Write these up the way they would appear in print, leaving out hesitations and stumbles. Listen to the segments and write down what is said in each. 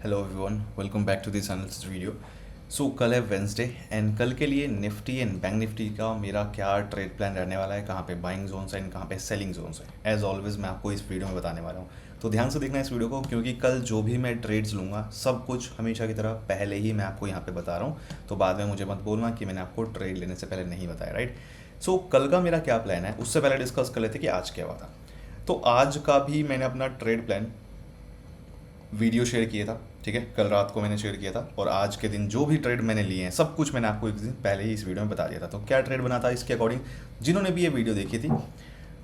Hello everyone, welcome back to this analysis video. So कल है Wednesday and कल के लिए निफ्टी एंड बैंक निफ्टी का मेरा क्या ट्रेड प्लान रहने वाला है, कहाँ पे बाइंग जोन्स है एंड कहाँ पे सेलिंग जोन्स है, एज ऑलवेज मैं आपको इस वीडियो में बताने वाला हूँ। तो ध्यान से देखना इस वीडियो को, क्योंकि कल जो भी मैं ट्रेड्स लूँगा सब कुछ हमेशा की तरह पहले ही मैं आपको यहाँ पे बता रहा हूँ। तो बाद में मुझे मत बोलना कि मैंने आपको ट्रेड लेने से पहले नहीं बताया, राइट। सो कल का मेरा क्या प्लान है उससे पहले डिस्कस कर लेते कि आज क्या हुआ था। तो आज का भी मैंने अपना ट्रेड प्लान वीडियो शेयर किया था, ठीक है, कल रात को मैंने शेयर किया था। और आज के दिन जो भी ट्रेड मैंने लिए हैं सब कुछ मैंने आपको एक दिन पहले ही इस वीडियो में बता दिया था। तो क्या ट्रेड बना था इसके अकॉर्डिंग जिन्होंने भी ये वीडियो देखी थी,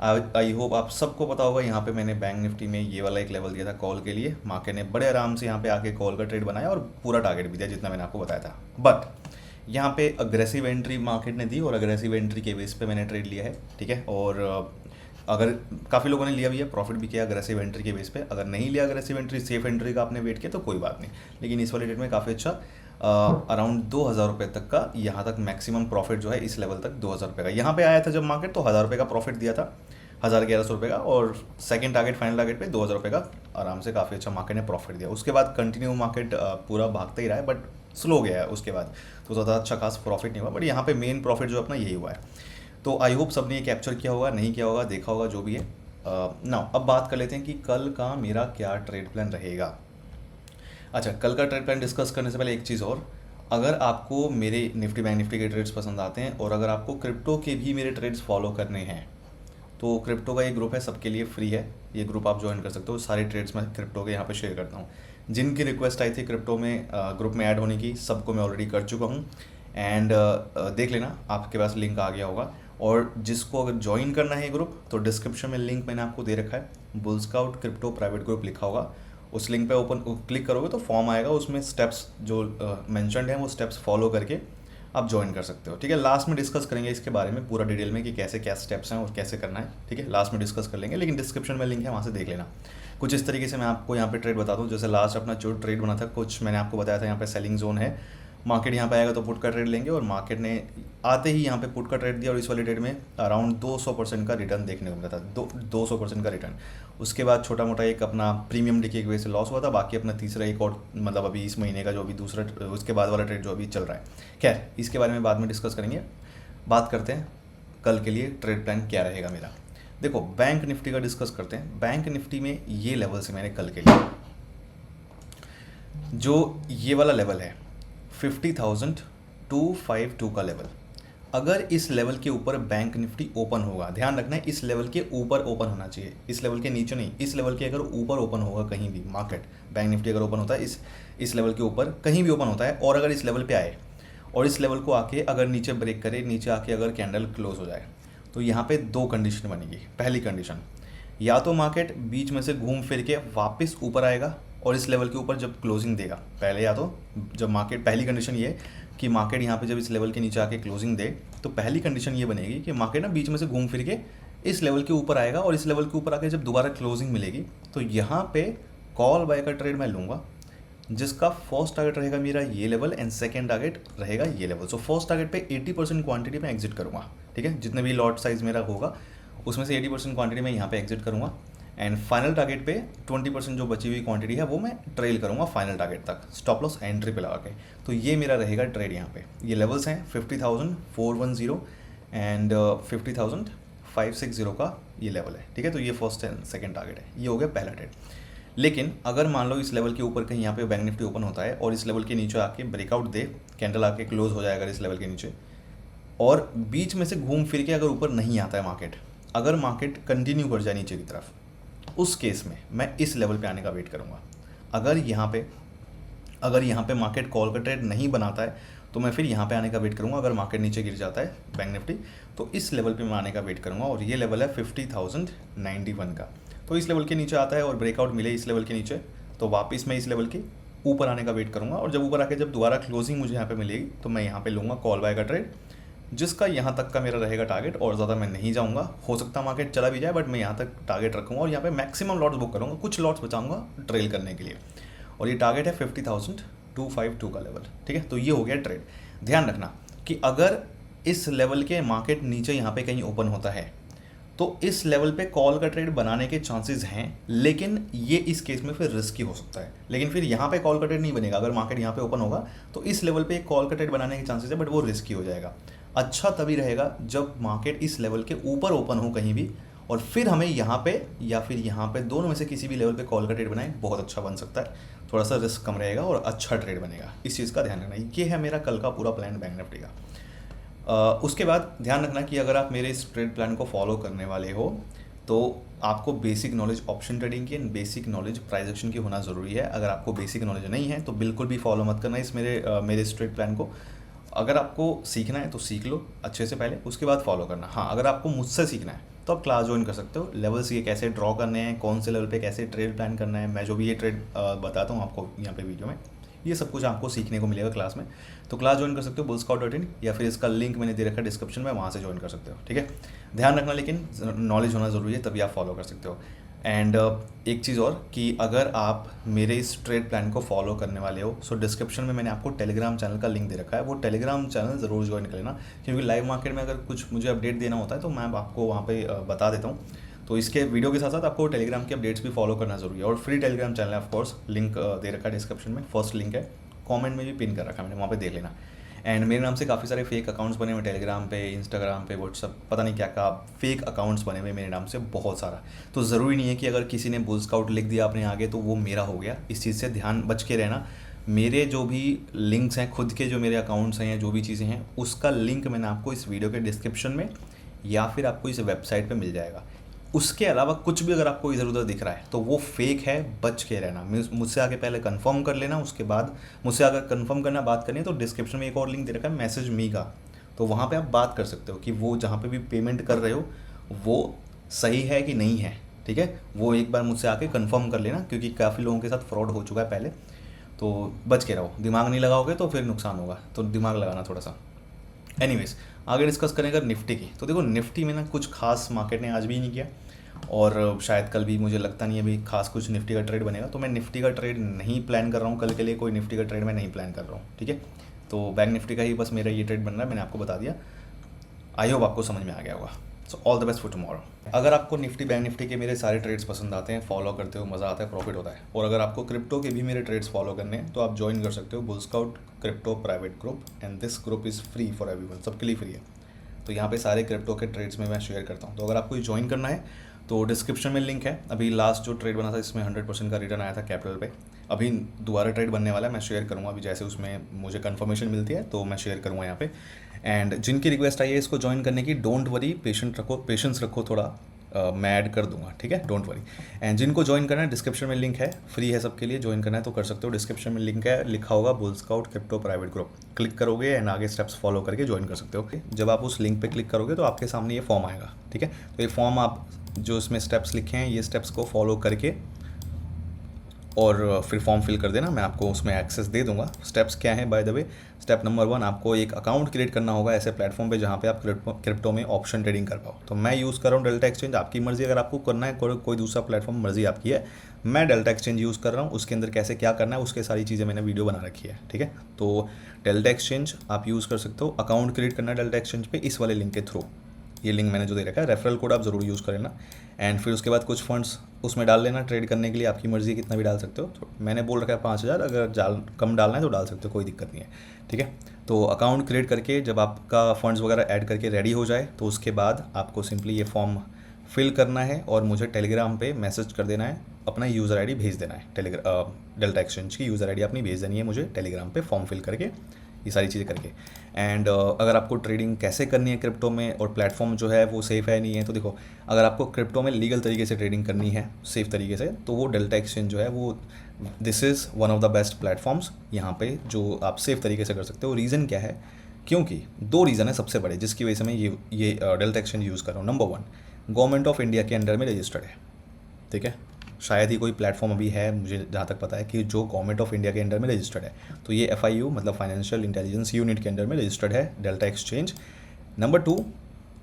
आई होप आप सबको पता होगा। यहाँ पे मैंने बैंक निफ्टी में ये वाला एक लेवल दिया था कॉल के लिए, मार्केट ने बड़े आराम से यहाँ पे आके कॉल का ट्रेड बनाया और पूरा टारगेट भी दिया जितना मैंने आपको बताया था। बट यहाँ पे अग्रेसिव एंट्री मार्केट ने दी और अग्रेसिव एंट्री के बेस पे मैंने ट्रेड लिया है, ठीक है। और अगर काफ़ी लोगों ने लिया भी है, प्रॉफिट भी किया अग्रेसिव एंट्री के बेस पे। अगर नहीं लिया अग्रेसिव एंट्री, सेफ एंट्री का आपने वेट किया तो कोई बात नहीं, लेकिन इस वाले डेट में काफ़ी अच्छा अराउंड 2,000 रुपये तक का यहाँ तक मैक्सिमम प्रॉफिट जो है इस लेवल तक 2,000 रुपये का यहाँ पे आया था जब मार्केट, तो 1,000 रुपये का प्रॉफिट दिया था, 1,1100 रुपये का। और सेकंड टारगेट, फाइनल टारगेट पे 2,000 रुपये का आराम से काफ़ी अच्छा मार्केट ने प्रॉफिट दिया। उसके बाद कंटिन्यू मार्केट पूरा भागता ही रहा है, बट स्लो गया है उसके बाद, तो ज़्यादा अच्छा खास प्रॉफिट नहीं हुआ। बट यहाँ पे मेन प्रॉफिट जो अपना यही हुआ है। तो आई होप सबने ये कैप्चर किया होगा, नहीं किया होगा देखा होगा, जो भी है। ना अब बात कर लेते हैं कि कल का मेरा क्या ट्रेड प्लान रहेगा। अच्छा, कल का ट्रेड प्लान डिस्कस करने से पहले एक चीज़ और, अगर आपको मेरे निफ्टी बैंक निफ्टी के ट्रेड्स पसंद आते हैं और अगर आपको क्रिप्टो के भी मेरे ट्रेड्स फॉलो करने हैं, तो क्रिप्टो का ये ग्रुप है, सबके लिए फ्री है। ये ग्रुप आप ज्वाइन कर सकते हो। सारे ट्रेड्स मैं क्रिप्टो के यहाँ पे शेयर करता हूँ। जिनकी रिक्वेस्ट आई थी क्रिप्टो में ग्रुप में ऐड होने की, सबको मैं ऑलरेडी कर चुका हूँ। एंड देख लेना, आपके पास लिंक आ गया होगा। और जिसको अगर ज्वाइन करना है ग्रुप, तो डिस्क्रिप्शन में लिंक मैंने आपको दे रखा है, bull scout crypto private group लिखा होगा। उस लिंक पे ओपन क्लिक करोगे तो फॉर्म आएगा, उसमें स्टेप्स जो मैंशनड हैं वो स्टेप्स फॉलो करके आप ज्वाइन कर सकते हो, ठीक है। लास्ट में डिस्कस करेंगे इसके बारे में पूरा डिटेल में कि कैसे क्या स्टेप्स हैं और कैसे करना है, ठीक है। लास्ट में डिस्कस कर लेंगे, लेकिन डिस्क्रिप्शन में लिंक है, वहाँ से देख लेना। कुछ इस तरीके से मैं आपको यहाँ पे ट्रेड बता दूँ। जैसे लास्ट अपना जो ट्रेड बना था, कुछ मैंने आपको बताया था, यहाँ पे सेलिंग जोन है, मार्केट यहाँ पे आएगा तो पुट का ट्रेड लेंगे, और मार्केट ने आते ही यहाँ पे पुट का ट्रेड दिया और इस वाले ट्रेड में अराउंड 200% का रिटर्न देखने को मिला था, 200% का रिटर्न। उसके बाद छोटा मोटा एक अपना प्रीमियम डिके की वजह से लॉस हुआ था, बाकी अपना तीसरा एक और मतलब अभी इस महीने का जो अभी दूसरा उसके बाद वाला ट्रेड जो अभी चल रहा है, खैर इसके बारे में बाद में डिस्कस करेंगे। बात करते हैं कल के लिए ट्रेड प्लान क्या रहेगा मेरा। देखो, बैंक निफ्टी का डिस्कस करते हैं। बैंक निफ्टी में ये लेवल से मैंने कल के लिए, जो ये वाला लेवल है 50,252 का लेवल, अगर इस लेवल के ऊपर बैंक निफ्टी ओपन होगा, ध्यान रखना है इस लेवल के ऊपर ओपन होना चाहिए, इस लेवल के नीचे नहीं। इस लेवल के अगर ऊपर ओपन होगा कहीं भी मार्केट, बैंक निफ्टी अगर ओपन होता है इस लेवल के ऊपर कहीं भी ओपन होता है, और अगर इस लेवल पे आए और इस लेवल को आके अगर नीचे ब्रेक करे, नीचे आके अगर कैंडल क्लोज हो जाए, तो यहाँ पे दो कंडीशन बनेगी। पहली कंडीशन, या तो मार्केट बीच में से घूम फिर के वापस ऊपर आएगा और इस लेवल के ऊपर जब क्लोजिंग देगा पहले, या तो जब मार्केट, पहली कंडीशन ये कि मार्केट यहाँ पे जब इस लेवल के नीचे आके क्लोजिंग दे, तो पहली कंडीशन ये बनेगी कि मार्केट ना बीच में से घूम फिर के इस लेवल के ऊपर आएगा, और इस लेवल के ऊपर आके जब दोबारा क्लोजिंग मिलेगी, तो यहाँ पे कॉल बाय का ट्रेड मैं लूँगा, जिसका फर्स्ट टारगेट रहेगा मेरा ये लेवल एंड सेकेंड टारगेट रहेगा ये लेवल। सो फर्स्ट टारगेट पे 80% क्वांटिटी में एग्जिट करूँगा, ठीक है। जितने भी लॉट साइज मेरा होगा उसमें से 80% क्वांटिटी में यहाँ पे एग्जिट करूँगा, एंड फाइनल टारगेट पे 20% जो बची हुई क्वांटिटी है वो मैं ट्रेल करूँगा फाइनल टारगेट तक, स्टॉप लॉस एंट्री पे लगा के। तो ये मेरा रहेगा ट्रेड। यहाँ पे ये लेवल्स हैं 50,410 एंड 50,560 का ये लेवल है, ठीक है। तो ये फर्स्ट एंड सेकंड टारगेट है, ये हो गया पहला ट्रेड। लेकिन अगर मान लो इस लेवल के ऊपर कहीं यहाँ पे बैंक निफ्टी ओपन होता है और इस लेवल के नीचे आके ब्रेकआउट दे, कैंडल आके क्लोज हो जाए अगर इस लेवल के नीचे, और बीच में से घूम फिर के अगर ऊपर नहीं आता है मार्केट, अगर मार्केट कंटिन्यू कर जाए नीचे की तरफ, उस केस में मैं इस लेवल पे आने का वेट करूँगा। अगर यहाँ पे मार्केट कॉल का ट्रेड नहीं बनाता है, तो मैं फिर यहाँ पे आने का वेट करूँगा। अगर मार्केट नीचे गिर जाता है बैंक निफ्टी, तो इस लेवल पे मैं आने का वेट करूँगा, और ये लेवल है 50,091 का। तो इस लेवल के नीचे आता है और ब्रेकआउट मिले इस लेवल के नीचे, तो वापस मैं इस लेवल के ऊपर आने का वेट करूँगा, और जब ऊपर आके जब दोबारा क्लोजिंग मुझे यहाँ पे मिलेगी, तो मैं यहाँ पे लूँगा कॉल बाय का ट्रेड, जिसका यहाँ तक का मेरा रहेगा टारगेट, और ज़्यादा मैं नहीं जाऊँगा। हो सकता मार्केट चला भी जाए, बट मैं यहाँ तक टारगेट रखूँगा और यहाँ पे मैक्सिमम लॉट्स बुक करूँगा, कुछ लॉट्स बचाऊँगा ट्रेल करने के लिए, और ये टारगेट है 50,252 का लेवल, ठीक है। तो ये हो गया ट्रेड। ध्यान रखना कि अगर इस लेवल के मार्केट नीचे यहाँ पे कहीं ओपन होता है, तो इस लेवल पे कॉल का ट्रेड बनाने के चांसेस हैं, लेकिन ये इस केस में फिर रिस्की हो सकता है। लेकिन फिर यहाँ पे कॉल का ट्रेड नहीं बनेगा। अगर मार्केट यहाँ पे ओपन होगा तो इस लेवल पे एक कॉल का ट्रेड बनाने के चांसेस है, बट वो रिस्की हो जाएगा। अच्छा तभी रहेगा जब मार्केट इस लेवल के ऊपर ओपन हो कहीं भी, और फिर हमें यहाँ पे या फिर यहाँ पे दोनों में से किसी भी लेवल पे कॉल का ट्रेड बनाए, बहुत अच्छा बन सकता है। थोड़ा सा रिस्क कम रहेगा और अच्छा ट्रेड बनेगा, इस चीज़ का ध्यान रखना। ये है मेरा कल का पूरा प्लान बैंक निफ्टी का। उसके बाद ध्यान रखना कि अगर आप मेरे इस ट्रेड प्लान को फॉलो करने वाले हो तो आपको बेसिक नॉलेज ऑप्शन ट्रेडिंग की and basic knowledge price action की होना ज़रूरी है। अगर आपको बेसिक नॉलेज नहीं है तो बिल्कुल भी फॉलो मत करना इस मेरे इस ट्रेड प्लान को। अगर आपको सीखना है तो सीख लो अच्छे से पहले, उसके बाद फॉलो करना। हाँ, अगर आपको मुझसे सीखना है तो आप क्लास ज्वाइन कर सकते हो। लेवल्स ये कैसे ड्रॉ करने हैं, कौन से लेवल पे कैसे ट्रेड प्लान करना है, मैं जो भी ये ट्रेड बताता हूँ आपको यहाँ पे वीडियो में, ये सब कुछ आपको सीखने को मिलेगा क्लास में। तो क्लास ज्वाइन कर सकते हो bullscout.in, या फिर इसका लिंक मैंने दे रखा है डिस्क्रिप्शन में, वहाँ से ज्वाइन कर सकते हो। ठीक है, ध्यान रखना लेकिन नॉलेज होना ज़रूरी है, तभी आप फॉलो कर सकते हो। एंड एक चीज़ और कि अगर आप मेरे इस ट्रेड प्लान को फॉलो करने वाले हो, सो डिस्क्रिप्शन में मैंने आपको टेलीग्राम चैनल का लिंक दे रखा है। वो टेलीग्राम चैनल ज़रूर ज्वाइन कर लेना, क्योंकि लाइव मार्केट में अगर कुछ मुझे अपडेट देना होता है तो मैं आपको वहाँ पे बता देता हूँ। तो इसके वीडियो के साथ साथ आपको टेलीग्राम के अपडेट्स भी फॉलो करना ज़रूरी है। और फ्री टेलीग्राम चैनल है, ऑफकोर्स लिंक दे रखा है डिस्क्रिप्शन में, फर्स्ट लिंक है, कमेंट में भी पिन कर रखा है मैंने, वहाँ पे देख लेना। एंड मेरे नाम से काफ़ी सारे फेक अकाउंट्स बने हुए टेलीग्राम पे, इंस्टाग्राम पे, व्हाट्सअप, पता नहीं क्या क्या फेक अकाउंट्स बने हुए मेरे नाम से बहुत सारा। तो ज़रूरी नहीं है कि अगर किसी ने बुल स्काउट लिख दिया अपने आगे तो वो मेरा हो गया। इस चीज़ से ध्यान बच के रहना। मेरे जो भी लिंक्स हैं, खुद के जो मेरे अकाउंट्स हैं या जो भी चीज़ें हैं, उसका लिंक मैंने आपको इस वीडियो के डिस्क्रिप्शन में या फिर आपको इस वेबसाइट पे मिल जाएगा। उसके अलावा कुछ भी अगर आपको इधर उधर दिख रहा है तो वो फेक है, बच के रहना। मुझसे आगे पहले कंफर्म कर लेना, उसके बाद मुझसे अगर कंफर्म करना, बात करनी है तो डिस्क्रिप्शन में एक और लिंक दे रखा है मैसेज मी का, तो वहाँ पे आप बात कर सकते हो कि वो जहाँ पे भी पेमेंट कर रहे हो वो सही है कि नहीं है। ठीक है, वो एक बार मुझसे आके कंफर्म कर लेना, क्योंकि काफ़ी लोगों के साथ फ्रॉड हो चुका है पहले। तो बच के रहो, दिमाग नहीं लगाओगे तो फिर नुकसान होगा, तो दिमाग लगाना थोड़ा सा। एनीवेज, आगे डिस्कस करेंगे निफ्टी की। तो देखो निफ्टी में ना कुछ खास मार्केट ने आज भी नहीं किया, और शायद कल भी मुझे लगता नहीं है भी खास कुछ निफ्टी का ट्रेड बनेगा। तो मैं निफ्टी का ट्रेड नहीं प्लान कर रहा हूँ कल के लिए, कोई निफ्टी का ट्रेड मैं नहीं प्लान कर रहा हूँ। ठीक है, तो बैंक निफ्टी का ही बस मेरा ये ट्रेड बन रहा है, मैंने आपको बता दिया। आई होप आपको समझ में आ गया होगा। So all the best for tomorrow. अगर आपको निफ्टी बैंक निफ्टी के मेरे सारे ट्रेड्स पसंद आते हैं, फॉलो करते हो, मज़ा आता है, प्रॉफिट होता है, और अगर आपको क्रिप्टो के भी मेरे ट्रेड्स फॉलो करने हैं तो आप ज्वाइन कर सकते हो Bullscout crypto private group, and this group is free for everyone, सबके लिए फ्री है। तो यहाँ पे सारे क्रिप्टो के ट्रेड्स में मैं शेयर करता हूँ। तो अगर आपको ज्वाइन करना है तो डिस्क्रिप्शन में लिंक है। अभी लास्ट जो ट्रेड बना था इसमें 100% का रिटर्न आया था कैपिटल पे। अभी दोबारा ट्रेड बनने वाला है, मैं शेयर करूँगा अभी, जैसे उसमें मुझे कंफर्मेशन मिलती है तो मैं शेयर करूँगा यहाँ पे। एंड जिनकी रिक्वेस्ट आई है इसको ज्वाइन करने की, डोंट वरी, पेशेंस रखो थोड़ा, मैं ऐड कर दूंगा। ठीक है, डोंट वरी। एंड जिनको ज्वाइन करना है डिस्क्रिप्शन में लिंक है, फ्री है सबके लिए, ज्वाइन करना है तो कर सकते हो। डिस्क्रिप्शन में लिंक है, लिखा होगा बुलस्काउट क्रिप्टो प्राइवेट ग्रुप, क्लिक करोगे एंड आगे स्टेप्स फॉलो करके ज्वाइन कर सकते हो। जब आप उस लिंक पे क्लिक करोगे तो आपके सामने ये फॉर्म आएगा। ठीक है, तो ये फॉर्म आप जो इसमें स्टेप्स लिखे हैं ये स्टेप्स को फॉलो करके और फिर फॉर्म फिल कर देना, मैं आपको उसमें एक्सेस दे दूंगा। स्टेप्स क्या हैं by the way? Step number 1, आपको एक अकाउंट क्रिएट करना होगा ऐसे प्लेटफॉर्म पे जहाँ पे आप क्रिप्टो में ऑप्शन ट्रेडिंग कर पाओ। तो मैं यूज़ कर रहा हूँ डेल्टा एक्सचेंज, आपकी मर्जी, अगर आपको करना है कोई दूसरा प्लेटफॉर्म मर्जी आपकी है। मैं डेल्टा एक्सचेंज यूज़ कर रहा हूँ, उसके अंदर कैसे क्या करना है उसके सारी चीज़ें मैंने वीडियो बना रखी है। ठीक है, तो डेल्टा एक्सचेंज आप यूज़ कर सकते हो। अकाउंट क्रिएट करना है डेल्टा एक्सचेंज पे इस वाले लिंक के थ्रू, ये लिंक मैंने जो दे रखा है, रेफरल कोड आप ज़रूर यूज़ कर लेना। एंड फिर उसके बाद कुछ फंड्स उसमें डाल लेना ट्रेड करने के लिए, आपकी मर्ज़ी कितना भी डाल सकते हो। तो मैंने बोल रखा है 5000, अगर कम डालना है तो डाल सकते हो, कोई दिक्कत नहीं है। ठीक है, तो अकाउंट क्रिएट करके जब आपका फंड्स वगैरह ऐड करके रेडी हो जाए तो उसके बाद आपको सिंपली ये फॉर्म फिल करना है और मुझे टेलीग्राम पे मैसेज कर देना है, अपना यूज़र आईडी भेज देना है। डेल्टा एक्सचेंज की यूज़र आईडी अपनी भेज देनी है मुझे टेलीग्राम पे, फॉर्म फिल करके, ये सारी चीज़ें करके। एंड अगर आपको ट्रेडिंग कैसे करनी है क्रिप्टो में और प्लेटफॉर्म जो है वो सेफ़ है नहीं है, तो देखो, अगर आपको क्रिप्टो में लीगल तरीके से ट्रेडिंग करनी है सेफ़ तरीके से, तो वो डेल्टा एक्सचेंज जो है वो this is one of the best platforms यहाँ पे जो आप सेफ़ तरीके से कर सकते हो। रीज़न क्या है? क्योंकि 2 रीज़न है सबसे बड़े जिसकी वजह से मैं ये डेल्टा एक्सचेंज यूज़ कर रहा हूँ। नंबर 1, गवर्नमेंट ऑफ इंडिया के अंडर में रजिस्टर्ड है। ठीक है, शायद ही कोई प्लेटफॉर्म अभी है, मुझे जहाँ तक पता है, कि जो गवर्नमेंट ऑफ इंडिया के अंडर में रजिस्टर्ड है। तो ये FIU मतलब फाइनेंशियल इंटेलिजेंस यूनिट के अंडर में रजिस्टर्ड है delta exchange. Number 2,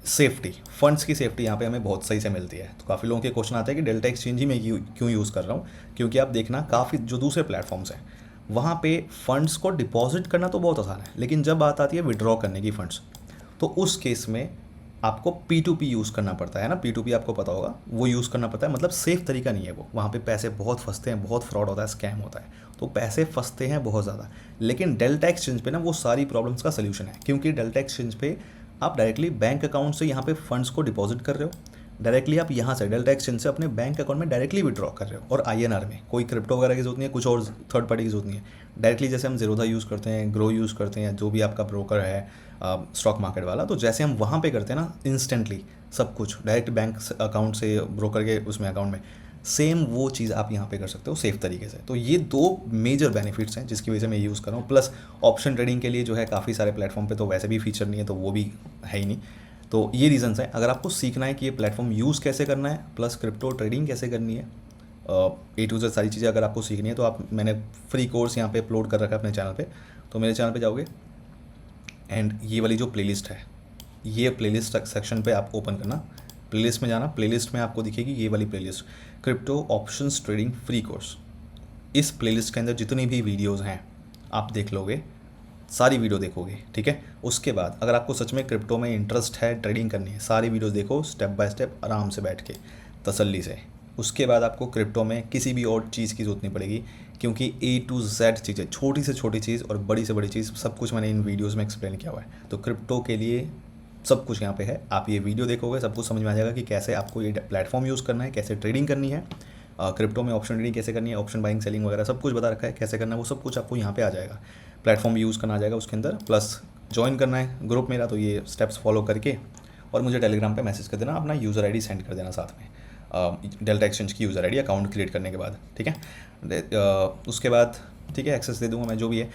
safety, funds की सेफ्टी यहाँ पे हमें बहुत सही से मिलती है। तो काफ़ी लोगों के क्वेश्चन आते हैं कि डेल्टा एक्सचेंज ही मैं क्यों यूज़ कर रहा हूँ, क्योंकि आप देखना काफ़ी जो दूसरे प्लेटफॉर्म्स हैं वहाँ पे फंड्स को डिपॉजिट करना तो बहुत आसान है, लेकिन जब बात आती है विड्रॉ करने की फंड्स, तो उस केस में आपको P2P यूज़ करना पड़ता है ना, P2P आपको पता होगा, वो यूज़ करना पड़ता है। मतलब सेफ़ तरीका नहीं है वो, वहाँ पे पैसे बहुत फंसते हैं, बहुत फ्रॉड होता है, स्कैम होता है, तो पैसे फंसते हैं बहुत ज़्यादा। लेकिन डेल्टा एक्सचेंज पे ना वो सारी प्रॉब्लम्स का सलूशन है, क्योंकि डेल्टा एक्सचेंज पे आप डायरेक्टली बैंक अकाउंट से यहाँ पे फंड्स को डिपॉजिट कर रहे हो, डायरेक्टली आप यहाँ से डेल्टा एक्सचेंज से अपने बैंक अकाउंट में डायरेक्टली विड्रॉ कर रहे हो, और INR में, कोई क्रिप्टो वगैरह की जरूरत नहीं है, कुछ और थर्ड पार्टी की जरूरत नहीं है। डायरेक्टली जैसे हम जीरोधा यूज़ करते हैं, ग्रो यूज़ करते हैं, जो भी आपका ब्रोकर है स्टॉक मार्केट वाला, तो जैसे हम वहाँ पे करते हैं ना, इंस्टेंटली सब कुछ डायरेक्ट बैंक अकाउंट से ब्रोकर के उसमें अकाउंट में, सेम वो चीज़ आप यहाँ पे कर सकते हो सेफ़ तरीके से। तो ये दो मेजर बेनिफिट्स हैं जिसकी वजह से मैं यूज़ कर रहा हूँ। प्लस ऑप्शन ट्रेडिंग के लिए जो है काफ़ी सारे प्लेटफॉर्म पे तो वैसे भी फीचर नहीं है, तो वो भी है ही नहीं। तो ये रीज़न्स हैं। अगर आपको सीखना है कि ये प्लेटफॉर्म यूज़ कैसे करना है, प्लस क्रिप्टो ट्रेडिंग कैसे करनी है, A to Z सारी चीज़ें अगर आपको सीखनी है, तो मैंने फ्री कोर्स यहाँ पे अपलोड कर रखा है अपने चैनल पे। तो मेरे चैनल पे जाओगे एंड ये वाली जो प्लेलिस्ट है, ये प्लेलिस्ट सेक्शन पे आप ओपन करना, प्लेलिस्ट में जाना, प्लेलिस्ट में आपको दिखेगी ये वाली playlist, crypto options trading free course. इस प्लेलिस्ट के अंदर जितनी भी वीडियोज़ हैं आप देख लोगे, सारी वीडियो देखोगे, ठीक है। उसके बाद अगर आपको सच में क्रिप्टो में इंटरेस्ट है, ट्रेडिंग करनी है, सारी वीडियोस देखो स्टेप बाय स्टेप, आराम से बैठ के तसल्ली से। उसके बाद आपको क्रिप्टो में किसी भी और चीज़ की ज़रूरत नहीं पड़ेगी, क्योंकि A to Z चीज़ें, छोटी से छोटी चीज़ और बड़ी से बड़ी चीज़, सब कुछ मैंने इन वीडियोज़ में एक्सप्लेन किया हुआ है। तो क्रिप्टो के लिए सब कुछ यहाँ पे है। आप ये वीडियो देखोगे, सब कुछ समझ में आ जाएगा कि कैसे आपको ये प्लेटफॉर्म यूज़ करना है, कैसे ट्रेडिंग करनी है, क्रिप्टो में ऑप्शन ट्रेडिंग कैसे करनी है, ऑप्शन बाइंग सेलिंग वगैरह सब कुछ बता रखा है कैसे करना है, वो सब कुछ आपको यहाँ पे आ जाएगा। प्लेटफॉर्म यूज़ करना आ जाएगा उसके अंदर, प्लस ज्वाइन करना है ग्रुप मेरा, तो ये स्टेप्स फॉलो करके, और मुझे टेलीग्राम पे मैसेज कर देना, अपना यूज़र आईडी सेंड कर देना साथ में, डेल्टा एक्सचेंज की यूज़र आईडी अकाउंट क्रिएट करने के बाद, ठीक है। उसके बाद ठीक है, एक्सेस दे दूँगा मैं जो भी है।